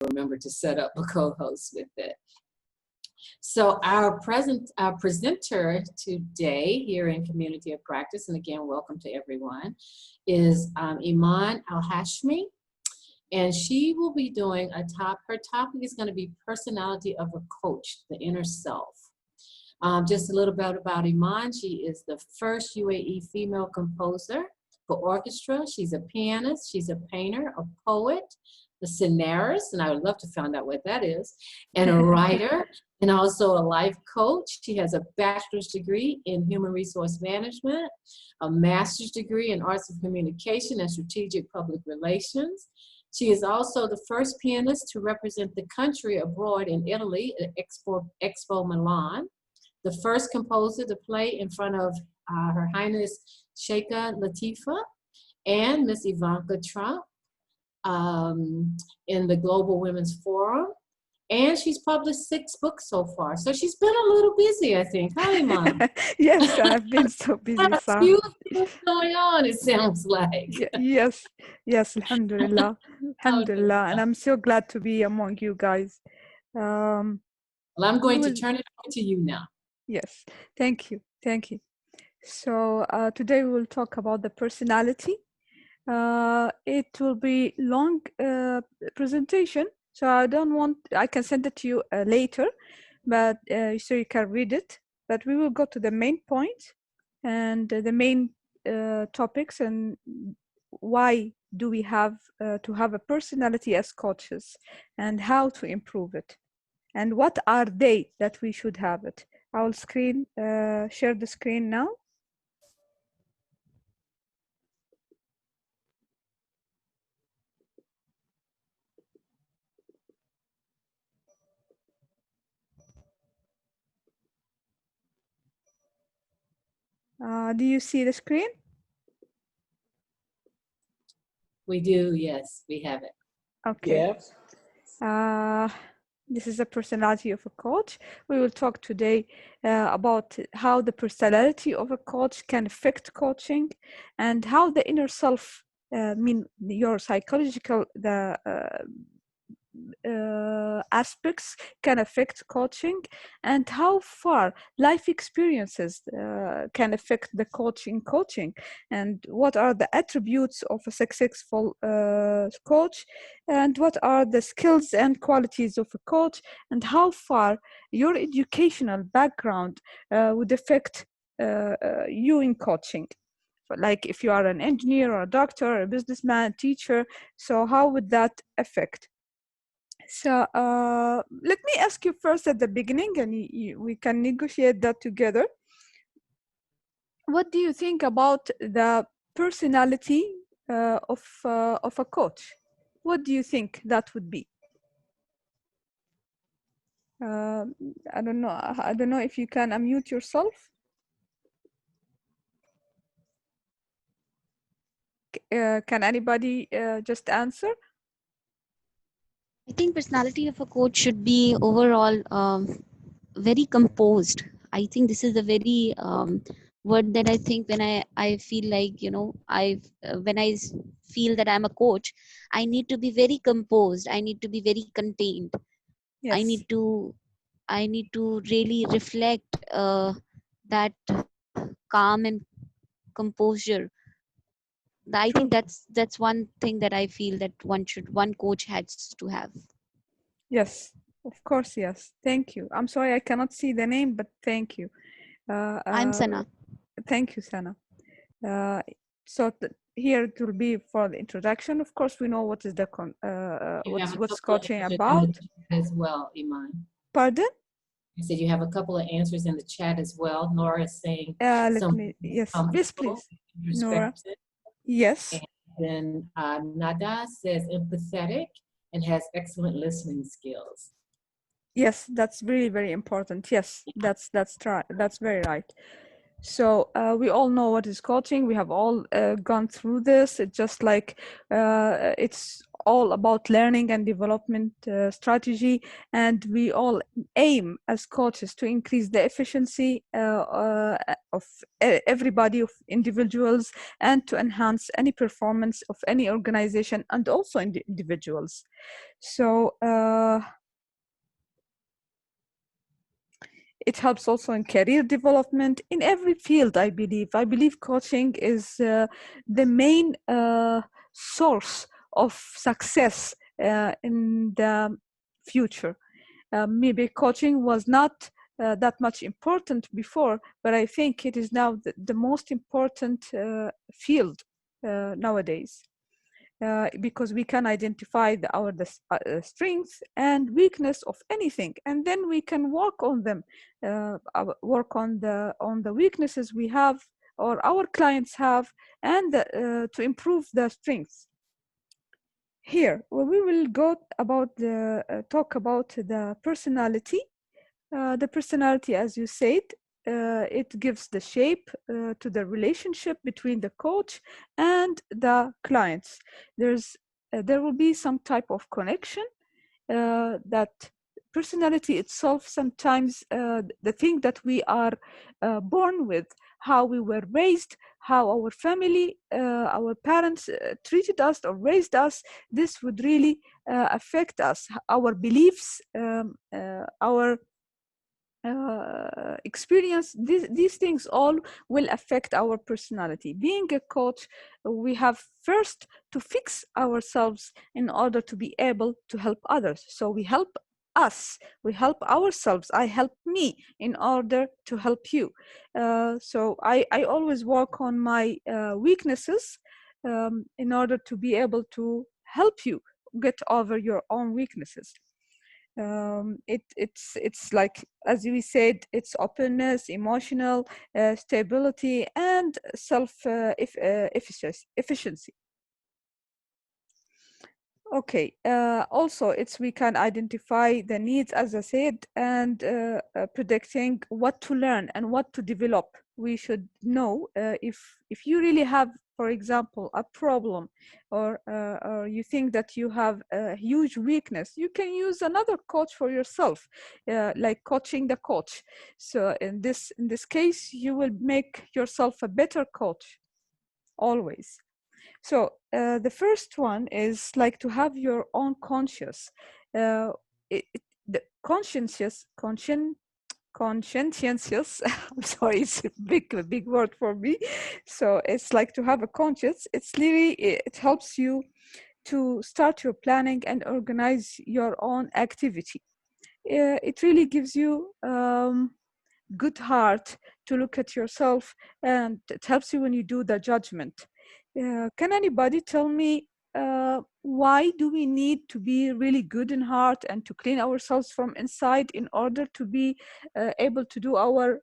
remember to set up a co-host with it. So our presenter today here in Community of Practice, and again, welcome to everyone, is Eman Al Hashemi. And she will be doing her topic is going to be personality of a coach, the inner self. Just a little bit about Eman. She is the first UAE female composer for orchestra. She's a pianist, she's a painter, a poet, a scenarist, and I would love to find out what that is, and a writer, and also a life coach. She has a bachelor's degree in human resource management, a master's degree in arts of communication and strategic public relations. She is also the first pianist to represent the country abroad in Italy at Expo Milan, the first composer to play in front of Her Highness Sheikha Latifah and Miss Ivanka Trump in the Global Women's Forum. And she's published 6 books so far. So she's been a little busy, I think. Hi, Mom. Yes, I've been so busy. A few things going on, it sounds like. Yes, alhamdulillah. Alhamdulillah. And I'm so glad to be among you guys. Well, I'm going to turn it over to you now. Yes, thank you. So today we will talk about the personality. It will be long presentation, so I can send it to you later, but so you can read it. But we will go to the main point and the main topics, and why do we have to have a personality as coaches, and how to improve it, and what are they that we should have it. I will share the screen now. Do you see the screen? We do, yes, we have it. Okay. Yes. This is the personality of a coach. We will talk today about how the personality of a coach can affect coaching, and how the inner self, your psychological aspects can affect coaching, and how far life experiences can affect the coaching, and what are the attributes of a successful coach, and what are the skills and qualities of a coach, and how far your educational background would affect you in coaching. Like if you are an engineer or a doctor or a businessman, teacher, so how would that affect? So let me ask you first at the beginning, and we can negotiate that together. What do you think about the personality of a coach? What do you think that would be? I don't know. I don't know if you can unmute yourself. Can anybody just answer? I think personality of a coach should be overall very composed. I think this is the very word that I think when I feel like, you know, when I feel that I'm a coach, I need to be very composed. I need to be very contained. Yes. I need to really reflect that calm and composure. I think that's one thing that I feel that one coach has to have. Yes, of course, yes. Thank you. I'm sorry I cannot see the name, but thank you. I'm Sana. Thank you, Sana. So here it will be for the introduction. Of course, we know what is the what's coaching about as well, Eman. Pardon? I said you have a couple of answers in the chat as well. Nora is saying yes, please, Nora. Yes. And then Nada says empathetic and has excellent listening skills. Yes, that's really very important. Yes, that's very right. So we all know what is coaching. We have all gone through this. It's just like it's all about learning and development strategy, and we all aim as coaches to increase the efficiency of everybody, of individuals, and to enhance any performance of any organization and also individuals. So it helps also in career development in every field. I believe coaching is the main source of success in the future. Maybe coaching was not that much important before, but I think it is now the most important field nowadays. Because we can identify our strengths and weakness of anything, and then we can work on them, work on the weaknesses we have or our clients have, and to improve the strengths. Here, we will go about talk about the personality. The personality, as you said, it gives the shape to the relationship between the coach and the clients. There will be some type of connection that personality itself sometimes the thing that we are born with, how we were raised, how our family, our parents treated us or raised us, this would really affect us, our beliefs, our experience. These things all will affect our personality. Being a coach, we have first to fix ourselves in order to be able to help others. So we help us, we help ourselves, I help me in order to help you. So I always work on my weaknesses in order to be able to help you get over your own weaknesses. It's like, as we said, it's openness, emotional stability, and efficiency. Okay, also we can identify the needs, as I said, and predicting what to learn and what to develop. We should know if you really have, for example, a problem, or you think that you have a huge weakness, you can use another coach for yourself, like coaching the coach. So in this case, you will make yourself a better coach always. So the first one is like to have your own conscious. The conscientious. I'm sorry, it's a big word for me. So it's like to have a conscience. It's really, it helps you to start your planning and organize your own activity. It really gives you good heart to look at yourself, and it helps you when you do the judgment. Can anybody tell me why do we need to be really good in heart and to clean ourselves from inside in order to be able to do our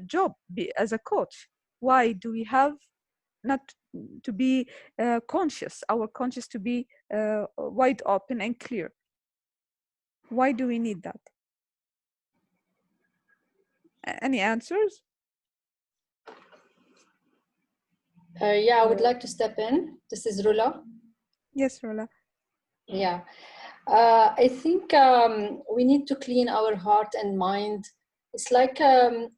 job as a coach? Why do we have not to be conscious, our conscious to be wide open and clear? Why do we need that? Any answers? Yeah, I would like to step in. This is Rula. Yes, Rola. Yeah, I think we need to clean our heart and mind. It's like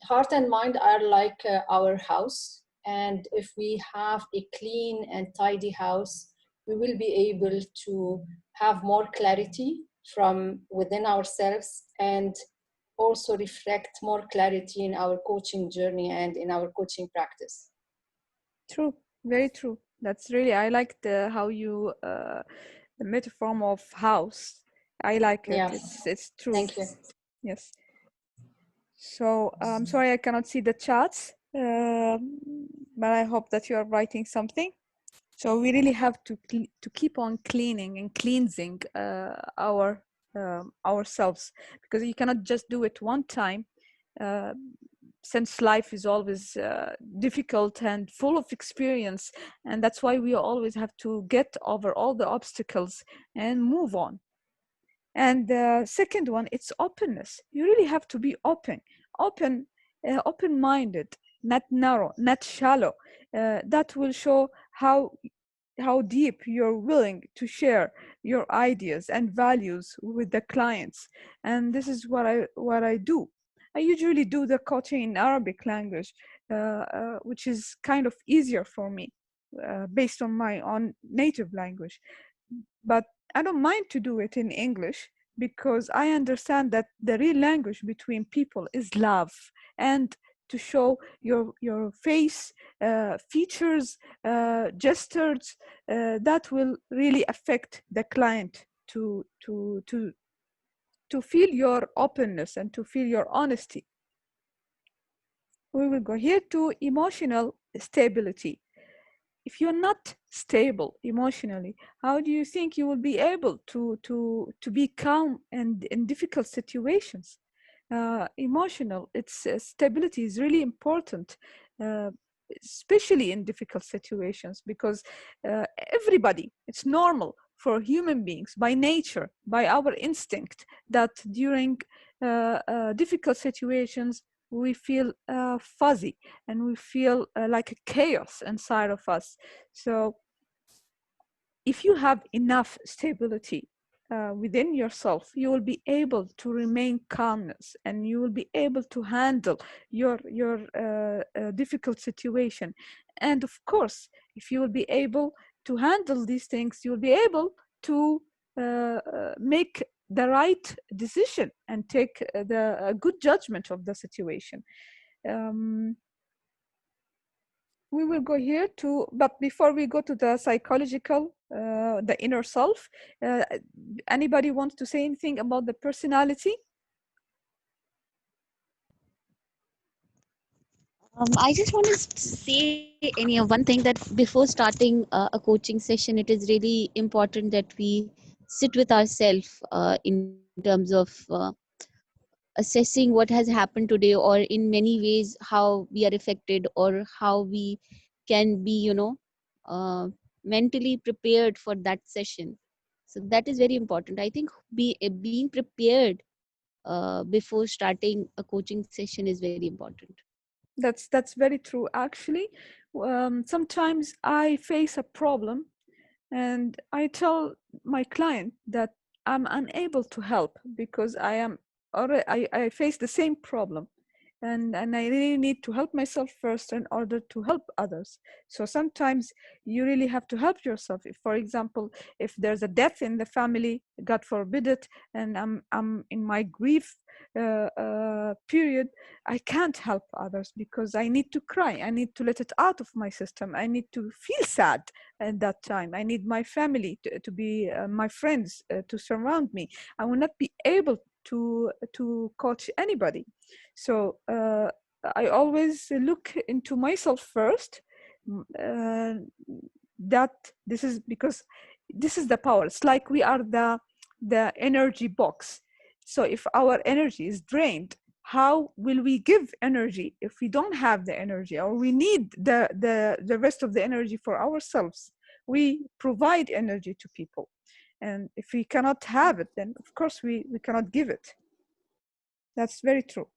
heart and mind are like our house. And if we have a clean and tidy house, we will be able to have more clarity from within ourselves, and also reflect more clarity in our coaching journey and in our coaching practice. True, very true. That's really, I like how you the metaphor of house. I like it. Yes. It's true. Thank you. Yes. So I'm sorry I cannot see the chats, but I hope that you are writing something. So we really have to keep on cleaning and cleansing ourselves, because you cannot just do it one time. Since life is always difficult and full of experience, and that's why we always have to get over all the obstacles and move on. And the second one, it's openness. You really have to be open open-minded, not narrow, not shallow. That will show how deep you're willing to share your ideas and values with the clients. And this is what I do. I usually do the coaching in Arabic language, which is kind of easier for me based on my own native language. But I don't mind to do it in English because I understand that the real language between people is love, and to show your face, features, gestures, that will really affect the client to feel your openness and to feel your honesty. We will go here to emotional stability. If you're not stable emotionally, how do you think you will be able to be calm and in difficult situations? Emotional, its stability is really important, uh, especially in difficult situations, because everybody, it's normal for human beings by nature, by our instinct, that during difficult situations we feel fuzzy, and we feel like a chaos inside of us. So if you have enough stability within yourself, you will be able to remain calmness, and you will be able to handle your difficult situation. And of course, if you will be able to handle these things, you will be able to make the right decision and take the good judgment of the situation. Um, we will go here to, but before we go to the psychological, the inner self, uh, anybody wants to say anything about the personality? I just want to say one thing, that before starting a coaching session, it is really important that we sit with ourselves in terms of assessing what has happened today, or in many ways how we are affected, or how we can be, uh, mentally prepared for that session. So that is very important. I think being prepared before starting a coaching session is very important. That's very true, actually. Sometimes I face a problem and I tell my client that I'm unable to help because I face the same problem, and I really need to help myself first in order to help others. So sometimes you really have to help yourself. If, for example, if there's a death in the family, God forbid it, and I'm in my grief period, I can't help others because I need to cry. I need to let it out of my system. I need to feel sad at that time. I need my family to be my friends to surround me. I will not be able to coach anybody. So I always look into myself first. That this is because this is the power. It's like we are the energy box. So if our energy is drained, how will we give energy if we don't have the energy, or we need the rest of the energy for ourselves? We provide energy to people, and if we cannot have it, then of course we cannot give it. That's very true.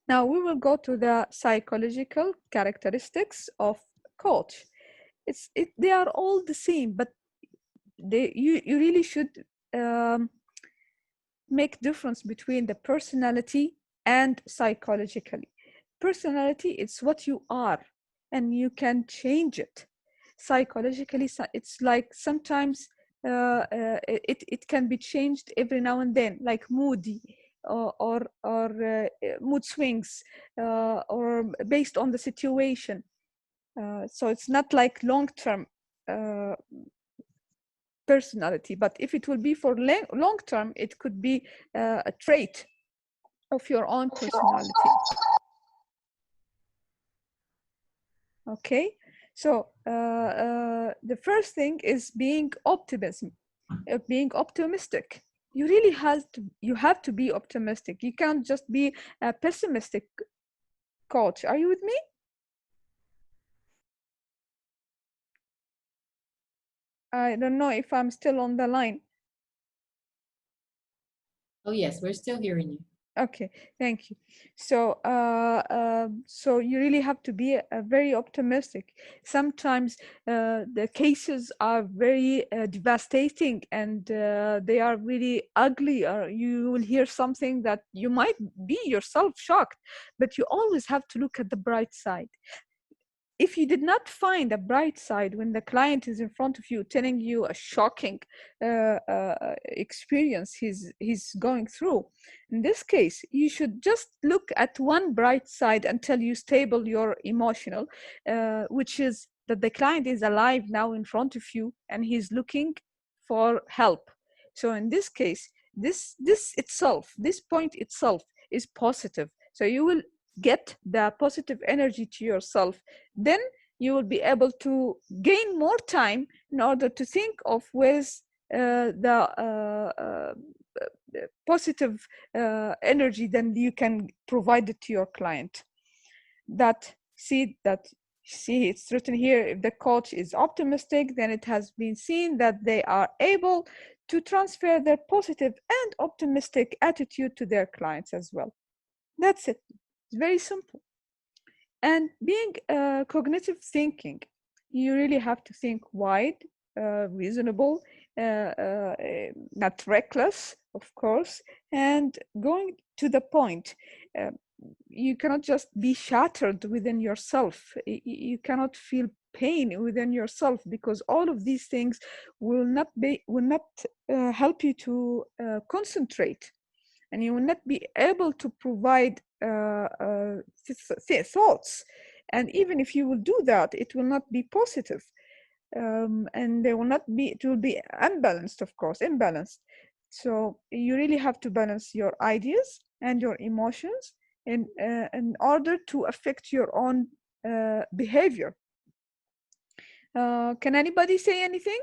Now we will go to the psychological characteristics of coach. They are all the same, but you really should um, make difference between the personality and psychologically. Personality, it's what you are, and you can change it. Psychologically, it's like sometimes it can be changed every now and then, like moody, or mood swings, or based on the situation. So it's not like long-term personality, but if it will be for long term, it could be a trait of your own personality. Okay, so the first thing is being being optimistic. You really have to be optimistic. You can't just be a pessimistic coach. Are you with me? I don't know if I'm still on the line. Oh yes, we're still hearing you. Okay, thank you. So, so you really have to be very optimistic. Sometimes the cases are very devastating, and they are really ugly, or you will hear something that you might be yourself shocked, but you always have to look at the bright side. If you did not find a bright side when the client is in front of you telling you a shocking experience he's going through, in this case you should just look at one bright side until you stable your emotional, which is that the client is alive now in front of you and he's looking for help. So in this case, this point itself is positive, so you will get the positive energy to yourself. Then you will be able to gain more time in order to think of ways the positive energy then you can provide it to your client. That see, it's written here, if the coach is optimistic, then it has been seen that they are able to transfer their positive and optimistic attitude to their clients as well. That's it. It's very simple. And being cognitive thinking, you really have to think wide, reasonable, not reckless, of course, and going to the point. You cannot just be shattered within yourself. You cannot feel pain within yourself, because all of these things will not help you to concentrate, and you will not be able to provide thoughts. And even if you will do that, it will not be positive, and they will not be. It will be unbalanced, of course, imbalanced. So you really have to balance your ideas and your emotions in order to affect your own behavior. Can anybody say anything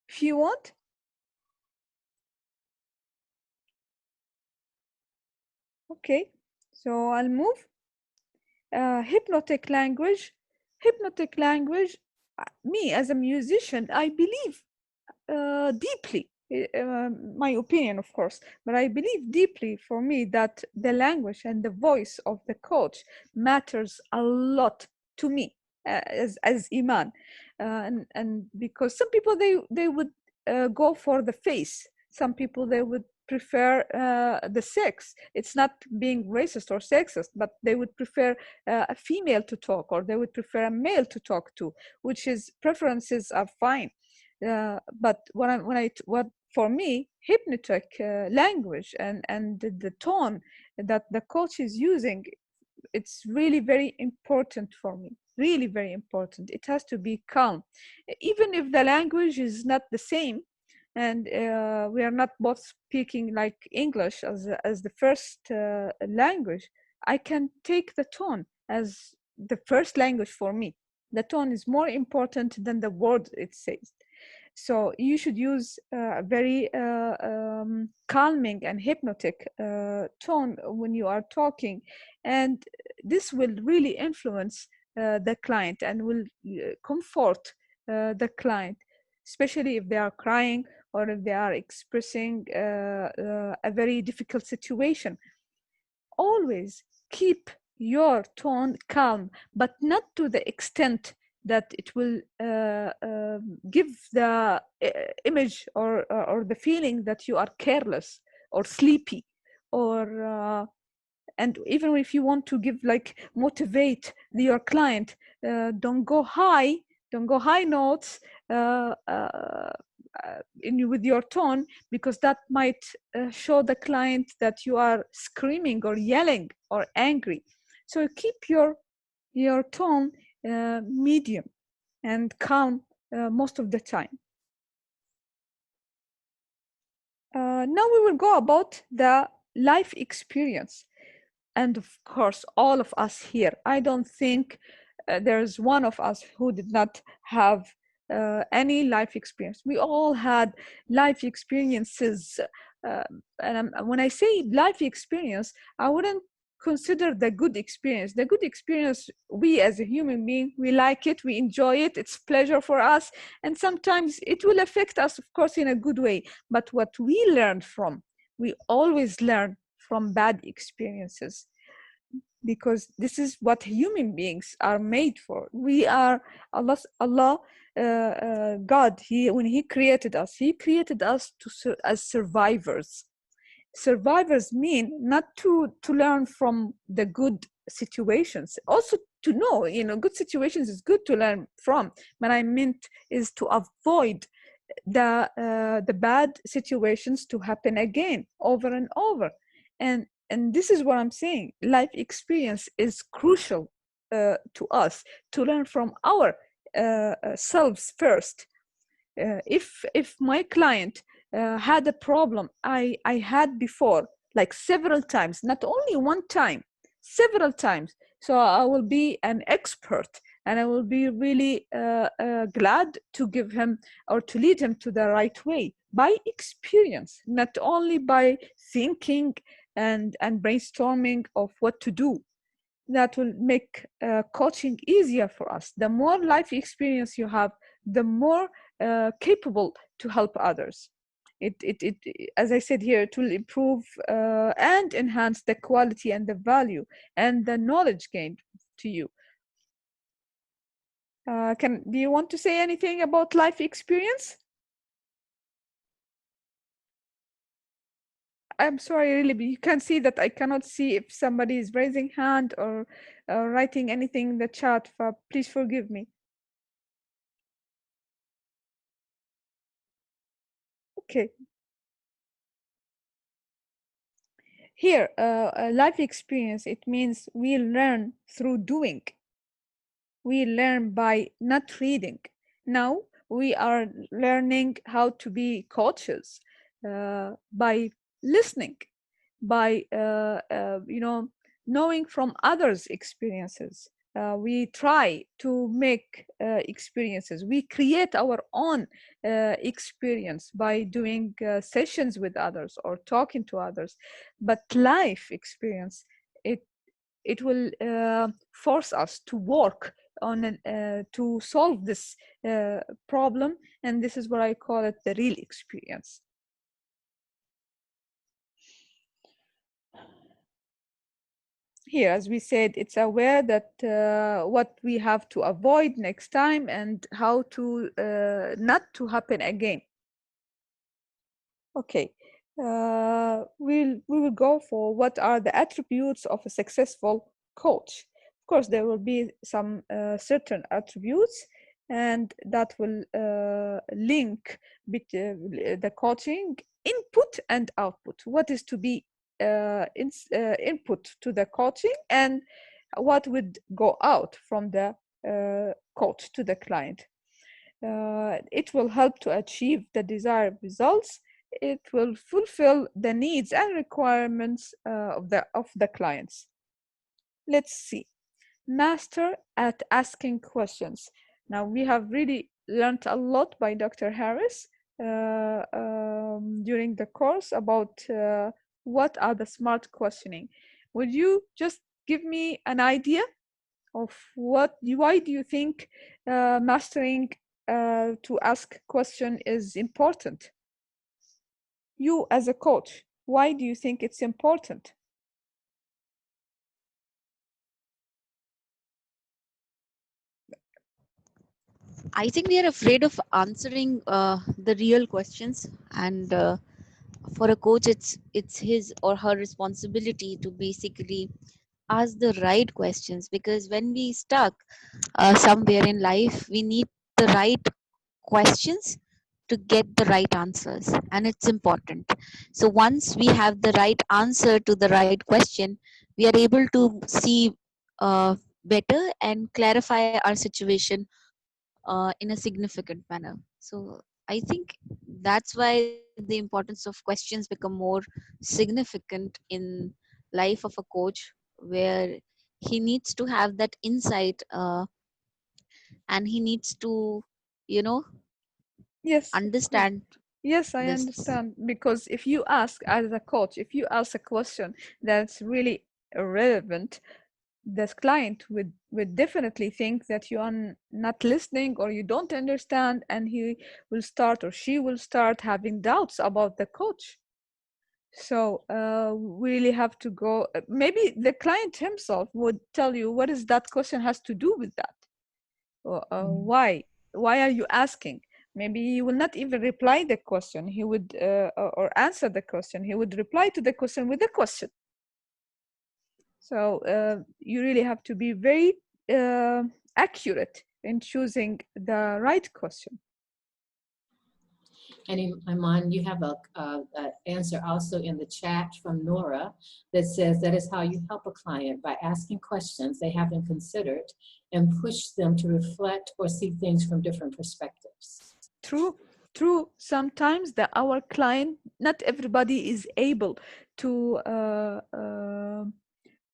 if you want? Okay, so I'll move. Hypnotic language. Hypnotic language, me as a musician, I believe deeply, my opinion, of course, but I believe deeply, for me, that the language and the voice of the coach matters a lot to me as Iman. And because some people, they would go for the face, some people they would prefer the sex. It's not being racist or sexist, but they would prefer a female to talk, or they would prefer a male to talk to, which is, preferences are fine. But what for me, hypnotic language and the tone that the coach is using, it's really very important for me. Really very important. It has to be calm, even if the language is not the same, and we are not both speaking like English as the first language. I can take the tone as the first language for me. The tone is more important than the word it says. So you should use a very calming and hypnotic tone when you are talking, and this will really influence the client and will comfort the client, especially if they are crying or if they are expressing a very difficult situation. Always keep your tone calm, but not to the extent that it will give the image or the feeling that you are careless or sleepy, or and even if you want to give, like, motivate your client, don't go high notes with your tone, because that might show the client that you are screaming or yelling or angry. So keep your tone medium and calm most of the time. Now we will go about the life experience. And of course, all of us here, I don't think there's one of us who did not have any life experience. We all had life experiences. And when I say life experience, I wouldn't consider the good experience. The good experience, we as a human being, we like it, we enjoy it, it's pleasure for us. And sometimes it will affect us, of course, in a good way. But what we learn from, we always learn from bad experiences, because this is what human beings are made for. We are Allah, God. When He created us, He created us as survivors. Survivors mean not to learn from the good situations, also to know, good situations is good to learn from. What I meant is to avoid the bad situations to happen again over and over. And this is what I'm saying. Life experience is crucial to us to learn from our selves first. If my client had a problem I had before, like several times, not only one time, several times, so I will be an expert, and I will be really glad to give him or to lead him to the right way by experience, not only by thinking and brainstorming of what to do. That will make coaching easier for us. The more life experience you have, the more capable to help others. It, as I said here, it will improve and enhance the quality and the value and the knowledge gained to you. Do you want to say anything about life experience? I'm sorry, really, but you can see that I cannot see if somebody is raising hand or writing anything in the chat. Please forgive me. Okay. Here, life experience, it means we learn through doing. We learn by not reading. Now we are learning how to be coaches by listening, by knowing from others' experiences. We try to make experiences. We create our own experience by doing sessions with others or talking to others. But life experience, it will force us to work on to solve this problem, and this is what I call it the real experience. Here, as we said, it's aware that what we have to avoid next time and how to not to happen again. Okay, we will go for what are the attributes of a successful coach. Of course, there will be some certain attributes, and that will link the coaching input and output. What is to be input to the coaching, and what would go out from the coach to the client. It will help to achieve the desired results. It will fulfill the needs and requirements of the clients. Let's see. Master at asking questions. Now, we have really learned a lot by Dr. Harris during the course about what are the smart questioning. Would you just give me an idea of why do you think mastering to ask question is important? You as a coach, why do you think it's important? I think we are afraid of answering the real questions, and for a coach, it's his or her responsibility to basically ask the right questions, because when we stuck somewhere in life, we need the right questions to get the right answers, and it's important. So once we have the right answer to the right question, we are able to see better and clarify our situation in a significant manner. So I think that's why the importance of questions become more significant in life of a coach, where he needs to have that insight, and he needs to, you know, Yes, of course. understand Yes, I this. understand. Because if you ask as a coach, if you ask a question that's really irrelevant, this client would definitely think that you are not listening or you don't understand, and he will start or she will start having doubts about the coach. So we really have to go. Maybe the client himself would tell you what is that question has to do with that. Or, why? Why are you asking? Maybe he will not even reply the question. He would or answer the question. He would reply to the question with a question. So you really have to be very accurate in choosing the right question. And Iman, you have a answer also in the chat from Nora that says that is how you help a client by asking questions they haven't considered and push them to reflect or see things from different perspectives. True. Sometimes our client, not everybody is able to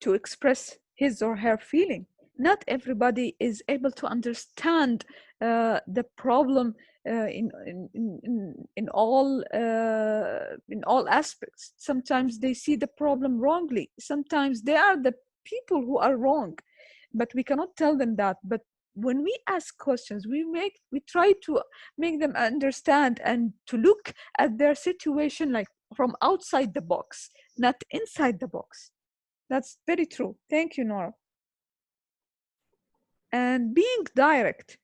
express his or her feeling. Not everybody is able to understand the problem in all aspects. Sometimes they see the problem wrongly. Sometimes they are the people who are wrong, but we cannot tell them that. But when we ask questions, we try to make them understand and to look at their situation like from outside the box, not inside the box. That's very true. Thank you, Nora. And being direct,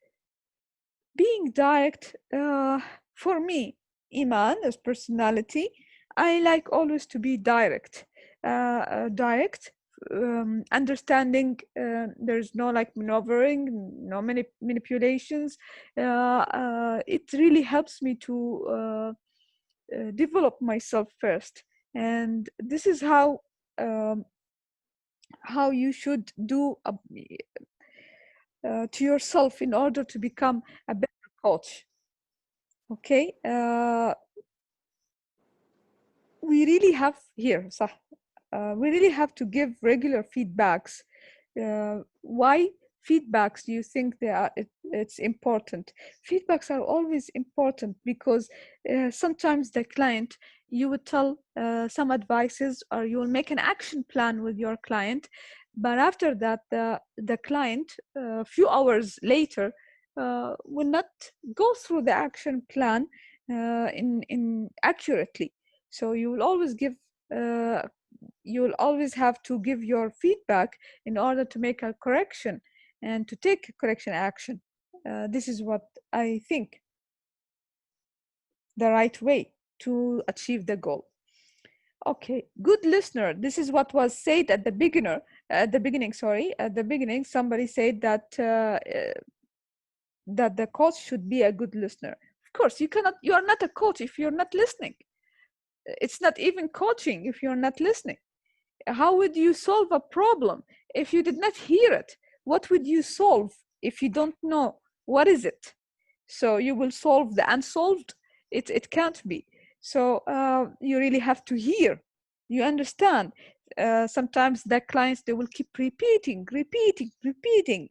for me, Iman, as personality, I like always to be direct. Understanding there's no like maneuvering, no many manipulations. It really helps me to develop myself first. And this is how you should do to yourself in order to become a better coach. Okay, we really have here, we really have to give regular feedbacks. Why feedbacks do you think it's important? Feedbacks are always important because sometimes the client, you would tell some advices or you will make an action plan with your client, but after that the client a few hours later will not go through the action plan in accurately. So you will always give you'll always have to give your feedback in order to make a correction and to take correction action. This is what I think the right way to achieve the goal. Okay, good listener. This is what was said at the beginning. At the beginning, somebody said that that the coach should be a good listener. Of course, you are not a coach if you're not listening. It's not even coaching if you're not listening. How would you solve a problem if you did not hear it? What would you solve if you don't know what is it? So you will solve the unsolved? It can't be. So you really have to hear. You understand. Sometimes the clients, they will keep repeating,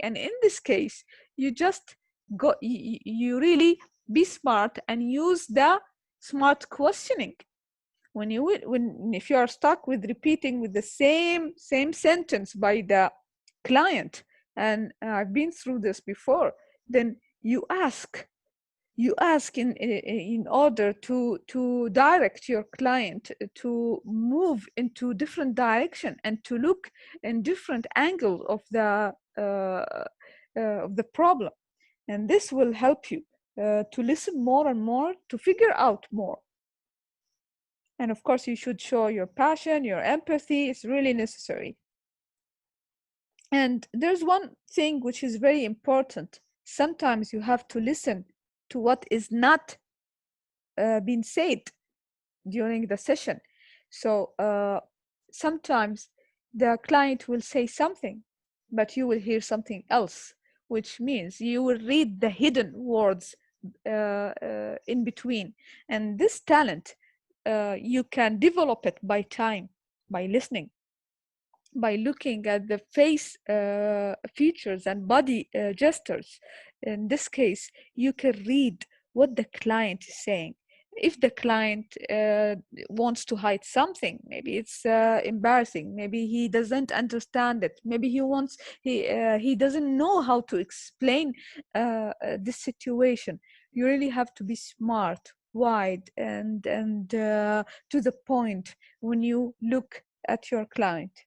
and in this case, you just go. You really be smart and use the smart questioning. If you are stuck with repeating with the same sentence by the client, and I've been through this before, then you ask in order to direct your client to move into different direction and to look in different angles of the problem, and this will help you to listen more and more, to figure out more. And of course, you should show your passion, your empathy. It's really necessary. And there's one thing which is very important. Sometimes you have to listen to what is not being said during the session. So sometimes the client will say something, but you will hear something else, which means you will read the hidden words in between. And this talent, you can develop it by time, by listening, by looking at the face features and body gestures. In this case, you can read what the client is saying. If the client wants to hide something, maybe it's embarrassing, maybe he doesn't understand it, maybe he doesn't know how to explain this situation. You really have to be smart wide and to the point when you look at your client.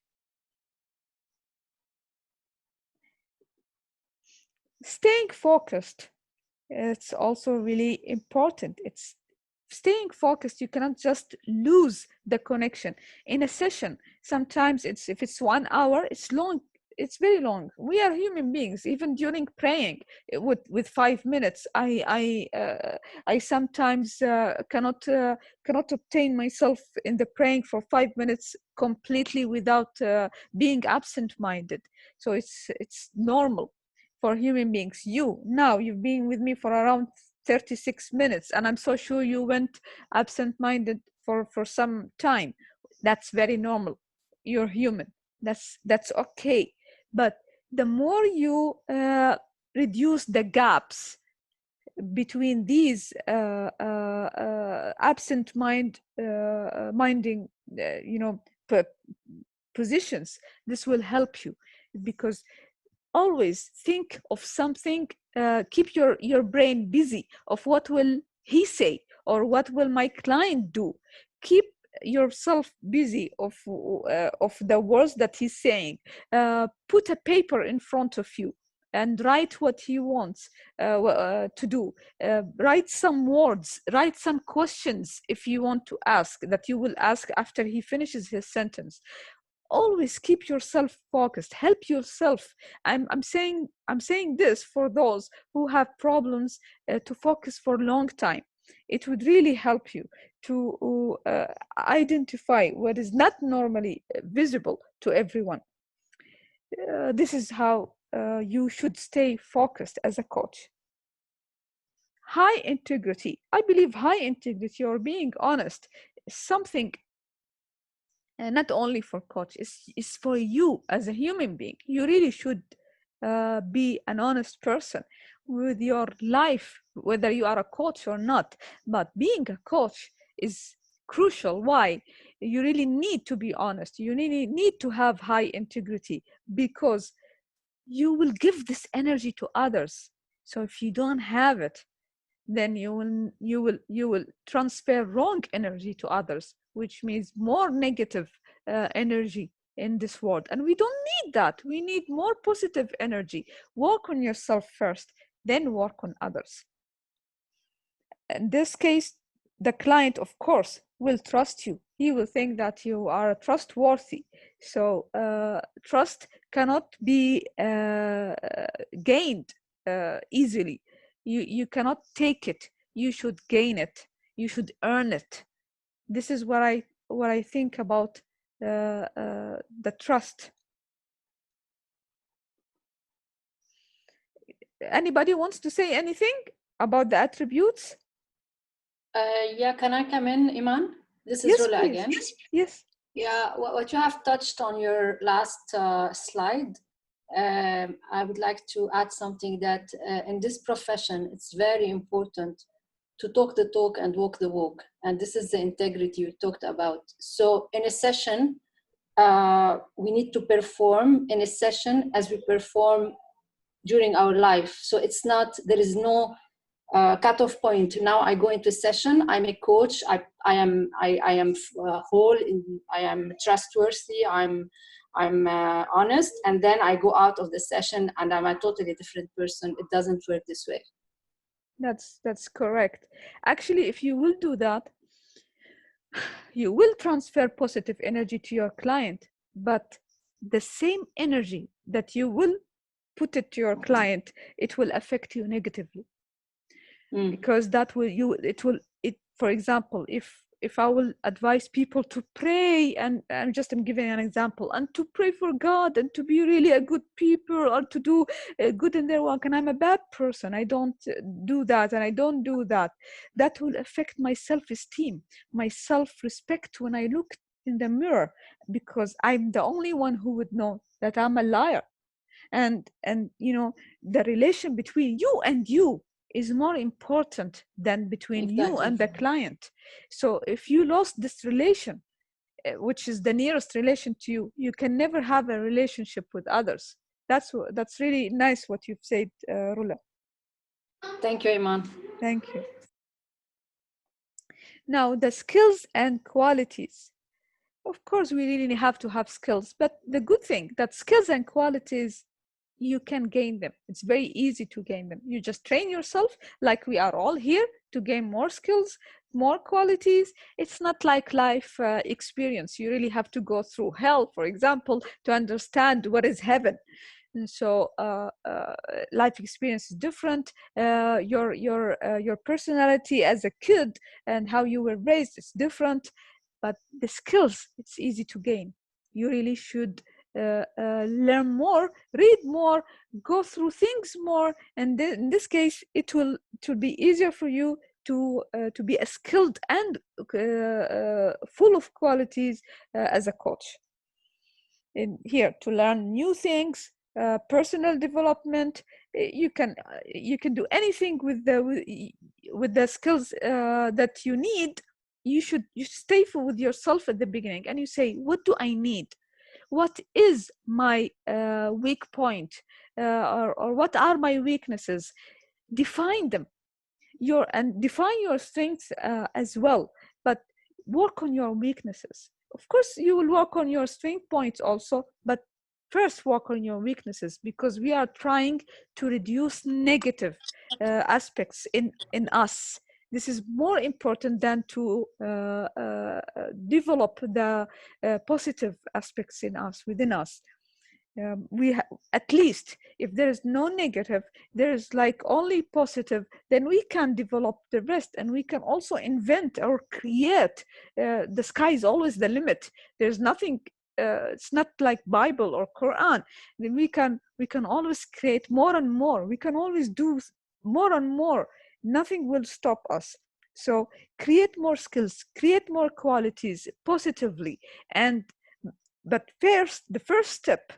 Staying focused, it's also really important. It's staying focused. You cannot just lose the connection in a session. Sometimes if it's 1 hour, it's long, it's very long. We are human beings. Even during praying with 5 minutes, I sometimes cannot obtain myself in the praying for 5 minutes completely without being absent-minded. So it's normal for human beings. You've been with me for around 36 minutes, and I'm so sure you went absent-minded for some time. That's very normal. You're human. That's okay. But the more you reduce the gaps between these minding, positions, this will help you, because always think of something, keep your brain busy of what will he say or what will my client do. Keep yourself busy of the words that he's saying. Put a paper in front of you and write what he wants to do. Write some words, write some questions if you want to ask, that you will ask after he finishes his sentence. Always keep yourself focused. Help yourself. I'm saying this for those who have problems to focus for a long time. It would really help you to identify what is not normally visible to everyone. This is how you should stay focused as a coach. High integrity. I believe high integrity, or being honest, is something not only for coach, it's for you as a human being. You really should be an honest person with your life, whether you are a coach or not. But being a coach is crucial. Why? You really need to be honest. You really need to have high integrity, because you will give this energy to others. So if you don't have it, then you will transfer wrong energy to others, which means more negative energy in this world. And we don't need that. We need more positive energy. Work on yourself first, then work on others. In this case, the client, of course, will trust you. He will think that you are trustworthy. So trust cannot be gained easily. You cannot take it. You should gain it. You should earn it. This is what I think about the trust. Anybody wants to say anything about the attributes? Yeah, can I come in, Eman? This is Yes, Rula please. again. Yes. Yeah, what you have touched on your last slide, I would like to add something that in this profession, it's very important to talk the talk and walk the walk. And this is the integrity you talked about. So in a session, we need to perform in a session as we perform during our life. So it's not, there is no cutoff point. Now I go into a session, I'm a coach, I am whole, I am trustworthy, I'm honest, and then I go out of the session and I'm a totally different person. It doesn't work this way. That's correct. Actually, if you will do that, you will transfer positive energy to your client, but the same energy that you will put it to your client, it will affect you negatively. Because that will for example, if I will advise people to pray, and I'm giving an example, and to pray for God and to be really a good people, or to do good in their work, and I'm a bad person, I don't do that, and I don't do that, that will affect my self-esteem, my self-respect when I look in the mirror, because I'm the only one who would know that I'm a liar. And the relation between you and you is more important than between you and the client. So if you lost this relation, which is the nearest relation to you, you can never have a relationship with others. That's really nice what you've said, Rula. Thank you, Eman. Thank you. Now, the skills and qualities. Of course, we really have to have skills, but the good thing that skills and qualities, you can gain them. It's very easy to gain them. You just train yourself, like we are all here, to gain more skills, more qualities. It's not like life experience. You really have to go through hell, for example, to understand what is heaven. And so life experience is different. Your personality as a kid and how you were raised is different, but the skills, it's easy to gain. You really should learn more, read more, go through things more, and in this case, it will be easier for you to be a skilled and full of qualities as a coach. In here to learn new things, personal development. You can do anything with the skills that you need. You stay with yourself at the beginning and you say, what do I need? What is my weak point, or what are my weaknesses? Define them, and define your strengths as well, but work on your weaknesses. Of course, you will work on your strength points also, but first work on your weaknesses, because we are trying to reduce negative aspects in us. This is more important than to develop the positive aspects in us, within us. At least if there is no negative, there is like only positive, then we can develop the rest, and we can also invent or create. The sky is always the limit. There's nothing, it's not like Bible or Quran. Then we can always create more and more. We can always do more and more. Nothing will stop us. So create more skills, create more qualities positively. But first, the first step,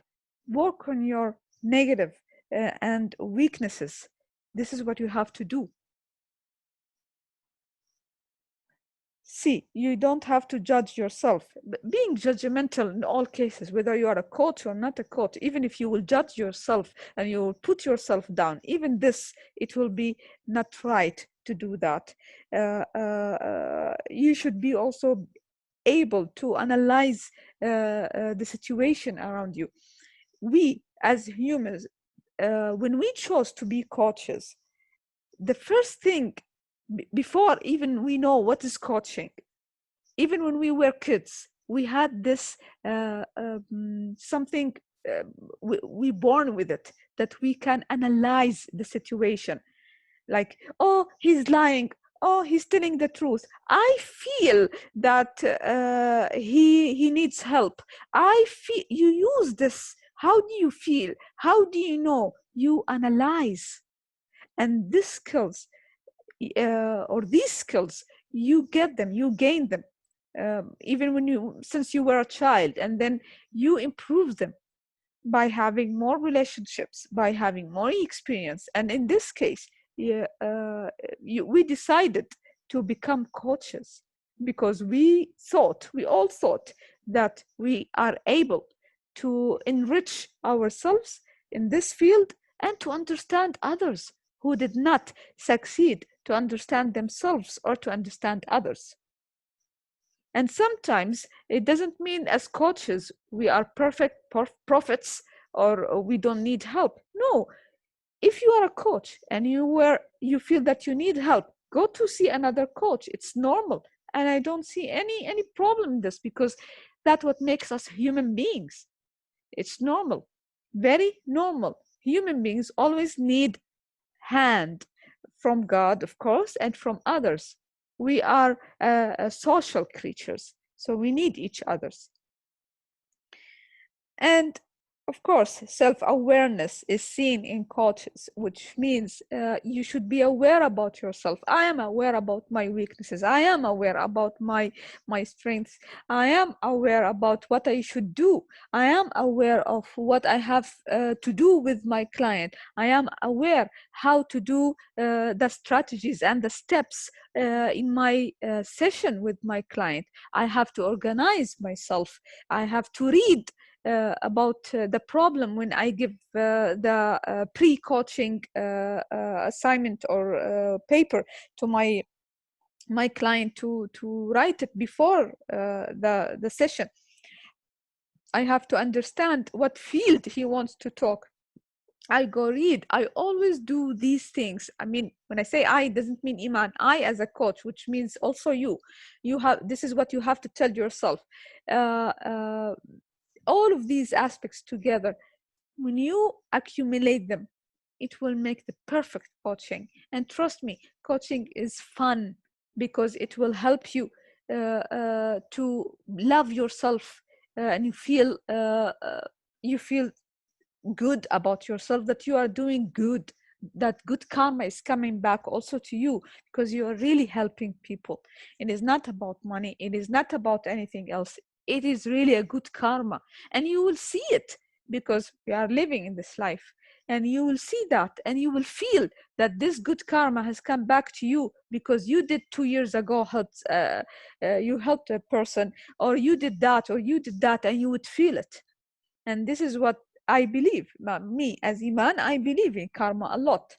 work on your negative and weaknesses. This is what you have to do. See, you don't have to judge yourself. Being judgmental in all cases, whether you are a coach or not a coach, even if you will judge yourself and you will put yourself down, even this, it will be not right to do that. You should be also able to analyze the situation around you. We as humans, when we chose to be coaches, the first thing, before even we know what is coaching, even when we were kids, we had this something, we born with it, that we can analyze the situation. Like, oh, he's lying, oh, he's telling the truth, I feel that he needs help, I feel. You use this. How do you feel? How do you know? You analyze. And these skills, these skills, you get them, you gain them, even since you were a child, and then you improve them by having more relationships, by having more experience. And in this case, we decided to become coaches because we all thought that we are able to enrich ourselves in this field and to understand others who did not succeed to understand themselves or to understand others. And sometimes it doesn't mean as coaches we are perfect prophets or we don't need help. No, if you are a coach and you feel that you need help, go to see another coach. It's normal. And I don't see any problem in this, because that's what makes us human beings. It's normal, very normal. Human beings always need hand from God, of course, and from others. We are social creatures, so we need each other's. And of course, self-awareness is seen in coaches, which means you should be aware about yourself. I am aware about my weaknesses. I am aware about my strengths. I am aware about what I should do. I am aware of what I have to do with my client. I am aware how to do the strategies and the steps in my session with my client. I have to organize myself. I have to read about the problem when I give the pre-coaching assignment or paper to my my client to write it before the session. I have to understand what field he wants to talk. I go read. I always do these things. I mean, when I say I, it doesn't mean Iman. I as a coach, which means also you. You have, this is what you have to tell yourself. All of these aspects together, when you accumulate them, it will make the perfect coaching. And trust me, coaching is fun because it will help you to love yourself, and you feel good about yourself, that you are doing good, that good karma is coming back also to you because you are really helping people. It is not about money, it is not about anything else. It is really a good karma, and you will see it because we are living in this life, and you will see that, and you will feel that this good karma has come back to you because you did 2 years ago you helped a person, or you did that, or you did that, and you would feel it. And this is what I believe. Me as Iman, I believe in karma a lot.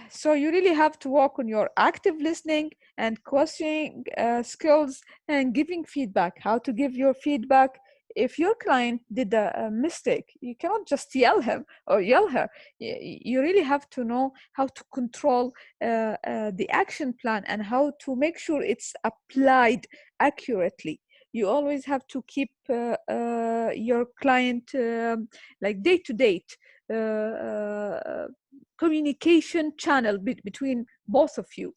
So you really have to work on your active listening and questioning skills and giving feedback, how to give your feedback. If your client did a mistake, you cannot just yell him or yell her. You really have to know how to control the action plan and how to make sure it's applied accurately. You always have to keep your client like day to date communication channel between both of you.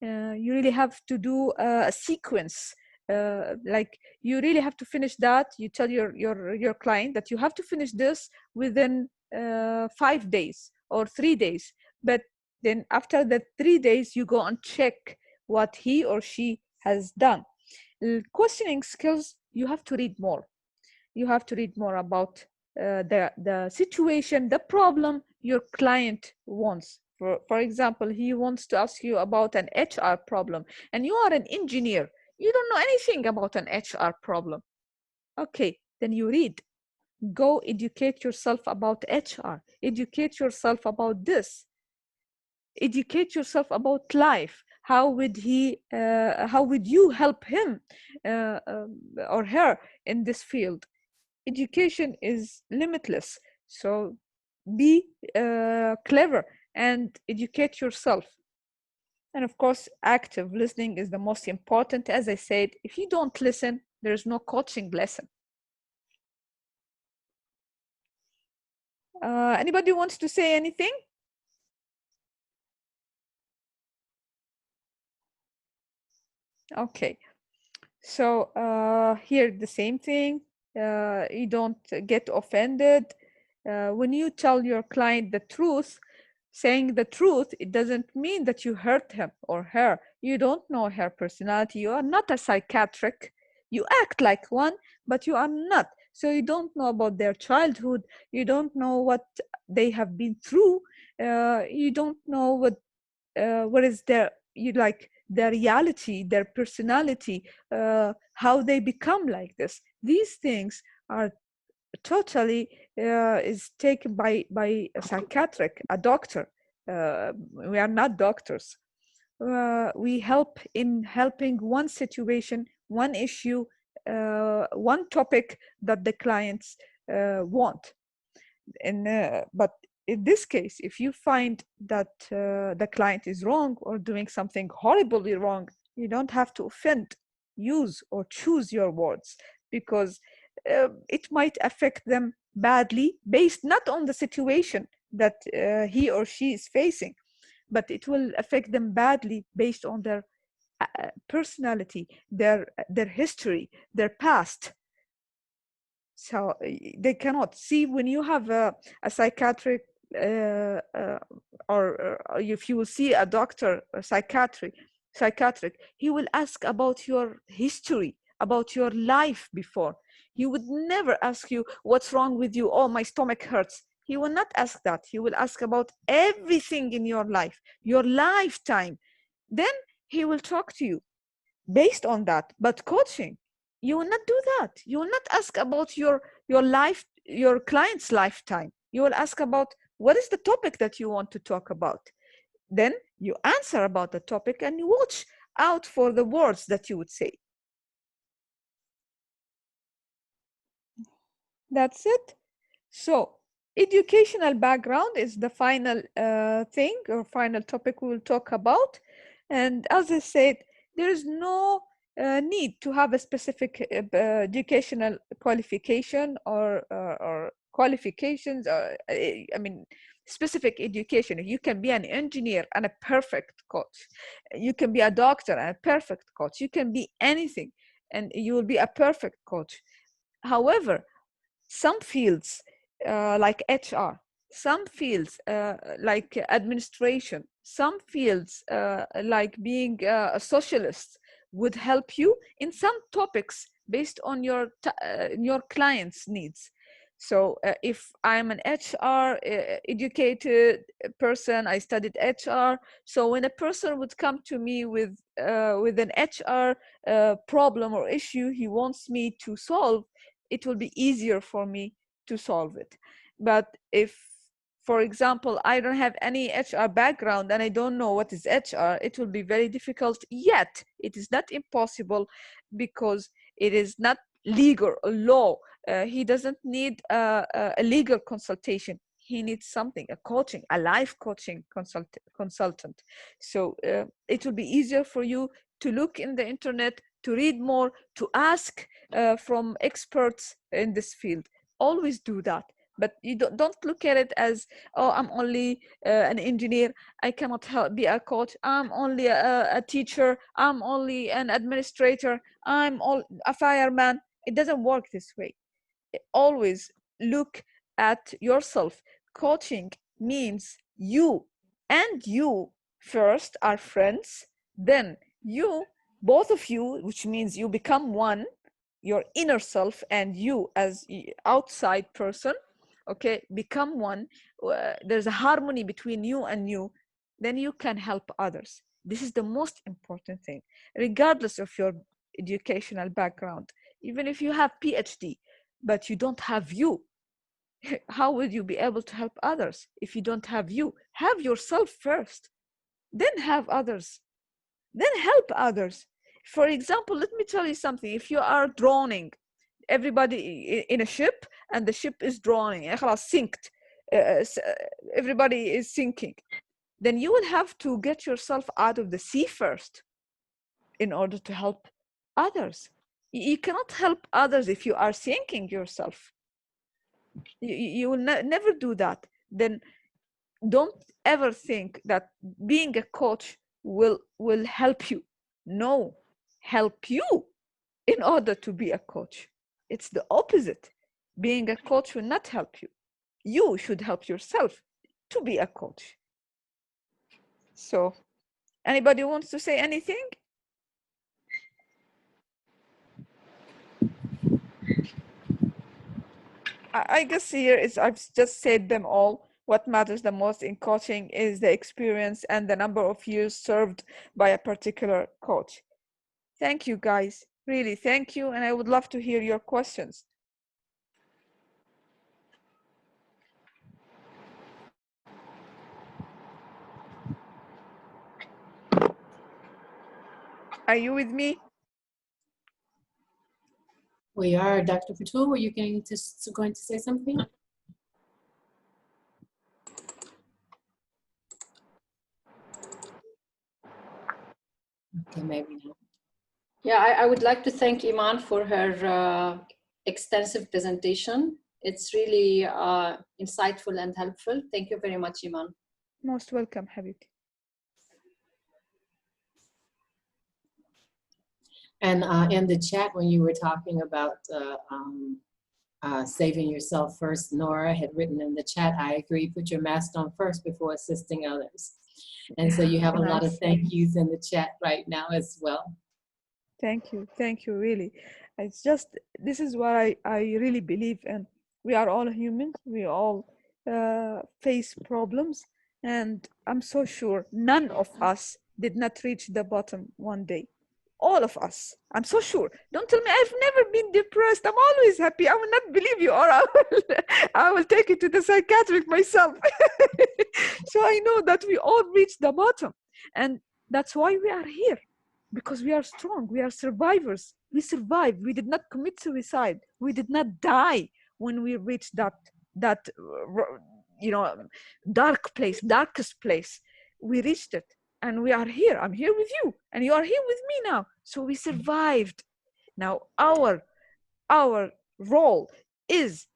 You really have to do a sequence. Like you really have to finish that. You tell your client that you have to finish this within 5 days or 3 days. But then after that 3 days, you go and check what he or she has done. Questioning skills, you have to read more. You have to read more about the situation, the problem your client wants. For example, he wants to ask you about an HR problem, and you are an engineer. You don't know anything about an HR problem. Okay, then you read. Go educate yourself about HR. Educate yourself about this. Educate yourself about life. How would you help him or her in this field? Education is limitless, so be clever and educate yourself. And of course, active listening is the most important. As I said, if you don't listen, there's no coaching lesson. Anybody wants to say anything? Okay, so here the same thing. You don't get offended when you tell your client the truth. Saying the truth, it doesn't mean that you hurt him or her. You don't know her personality. You are not a psychiatric. You act like one, but you are not. So you don't know about their childhood. You don't know what they have been through. You don't know what is their reality, their personality, how they become like this. These things are totally is taken by a psychiatric, a doctor. We are not doctors. We help in helping one situation, one issue, one topic that the clients want. And but in this case, if you find that the client is wrong or doing something horribly wrong, you don't have to offend. Use or choose your words, because it might affect them badly based not on the situation that he or she is facing, but it will affect them badly based on their personality, their history, their past. So they cannot see. When you have a psychiatric or if you will see a doctor, a psychiatric, he will ask about your history, about your life before. He would never ask you what's wrong with you. Oh, my stomach hurts. He will not ask that. He will ask about everything in your life, your lifetime. Then he will talk to you based on that. But coaching, you will not do that. You will not ask about your life, your client's lifetime. You will ask about what is the topic that you want to talk about. Then you answer about the topic and you watch out for the words that you would say. That's it. So educational background is the final thing or final topic we will talk about. And as I said, there is no need to have a specific educational qualification or qualifications. I mean, specific education. You can be an engineer and a perfect coach. You can be a doctor and a perfect coach. You can be anything and you will be a perfect coach. However, some fields like HR, some fields like administration, some fields like being a socialist would help you in some topics based on your client's needs. So if I'm an HR educated person, I studied HR. So when a person would come to me with an HR problem or issue he wants me to solve, it will be easier for me to solve it. But if, for example, I don't have any HR background and I don't know what is HR, it will be very difficult. Yet it is not impossible, because it is not legal law. He doesn't need a legal consultation. He needs something, a coaching, a life coaching consultant. So it will be easier for you to look in the internet, to read more, to ask from experts in this field. Always do that. But you don't look at it as, oh, I'm only an engineer, I cannot be a coach. I'm only a teacher. I'm only an administrator. I'm a fireman. It doesn't work this way. Always look at yourself. Coaching means you and you first are friends, then you, both of you, which means you become one, your inner self and you as outside person, okay, become one. There's a harmony between you and you, then you can help others. This is the most important thing, regardless of your educational background. Even if you have PhD but you don't have you, how will you be able to help others if you don't have you? Have yourself first, then have others, then help others. For example, let me tell you something. If you are drowning, everybody in a ship, and the ship is drowning, sinked, everybody is sinking, then you will have to get yourself out of the sea first in order to help others. You cannot help others if you are sinking yourself. You will never do that. Then don't ever think that being a coach will help you. No, help you in order to be a coach. It's the opposite. Being a coach will not help you. You should help yourself to be a coach. So anybody wants to say anything? I guess here is, I've just said them all. What matters the most in coaching is the experience and the number of years served by a particular coach. Thank you, guys. Really, thank you. And I would love to hear your questions. Are you with me? We are. Dr. Fatul, were you going to say something? Okay, maybe not. Yeah, I would like to thank Eman for her extensive presentation. It's really insightful and helpful. Thank you very much, Eman. Most welcome, Habibti. And in the chat, when you were talking about saving yourself first, Nora had written in the chat, I agree, put your mask on first before assisting others. And so you have a lot of thank yous in the chat right now as well. Thank you, really. It's just, this is what I really believe in. We are all humans, we all face problems, and I'm so sure none of us did not reach the bottom one day. all of us. I'm so sure. Don't tell me I've never been depressed. I'm always happy. I will not believe you, or I will take it to the psychiatric myself. So I know that we all reached the bottom. And that's why we are here, because we are strong. We are survivors. We survived. We did not commit suicide. We did not die when we reached that dark place, darkest place. We reached it. And we are here. I'm here with you, and you are here with me now. So we survived. Now our role is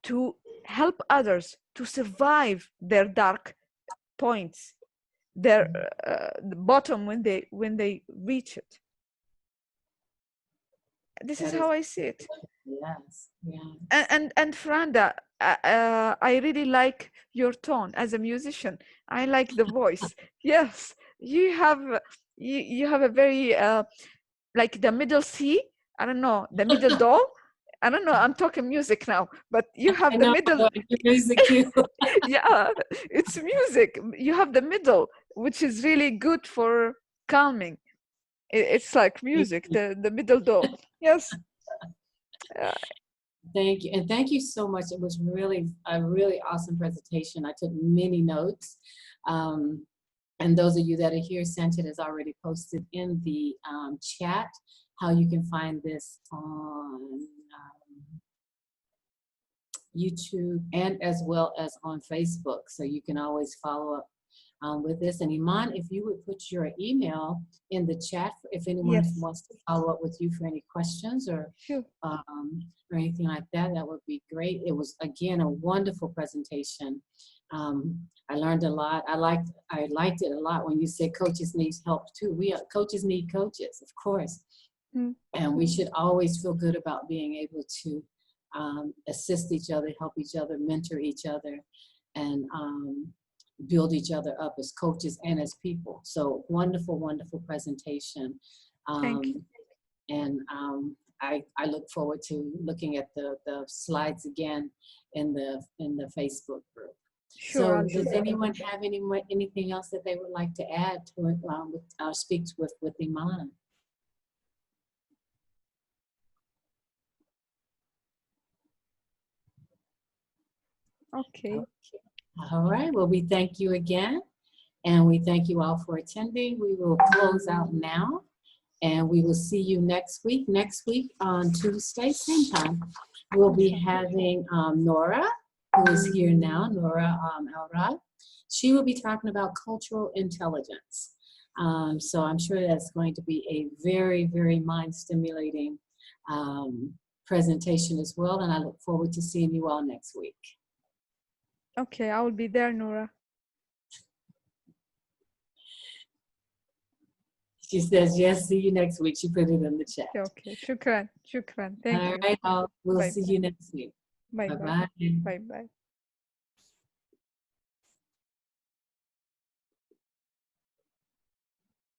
to help others to survive their dark points, their the bottom when they reach it. This is how I see it. Yes, yeah. And Franda, I really like your tone as a musician. I like the voice. Yes, you have a very like the middle C. I don't know, the middle do. I don't know. I'm talking music now, but you have I the know, middle. music cue. Yeah, it's music. You have the middle, which is really good for calming. It's like music, the middle do. Yes. Uh, Thank you. And thank you so much. It was really a really awesome presentation. I took many notes. And those of you that are here, Sanchit has already posted in the chat how you can find this on YouTube and as well as on Facebook. So you can always follow up with this. And Eman, if you would put your email in the chat, if anyone Yes. wants to follow up with you for any questions or Sure. or anything like that, that would be great. It was, again, a wonderful presentation. I learned a lot. I liked it a lot when you said coaches need help too. Coaches need coaches, of course. Mm. And we should always feel good about being able to assist each other, help each other, mentor each other, and build each other up as coaches and as people. So wonderful, wonderful presentation. Thank you. And I look forward to looking at the slides again in the Facebook group. Sure. So I'll do does that. anyone have anything else that they would like to add to it speak with Eman? Okay. All right, well, we thank you again, and we thank you all for attending. We will close out now, and we will see you next week. Next week on Tuesday, same time, we'll be having Nora, who is here now, Nora Alrad. She will be talking about cultural intelligence. So I'm sure that's going to be a very, very mind-stimulating presentation as well, and I look forward to seeing you all next week. Okay, I will be there, Nora. She says, yes, see you next week. She put it in the chat. Okay, shukran. Thank you. All right, we'll Bye. see you next week. Bye. Bye-bye. Bye. Bye.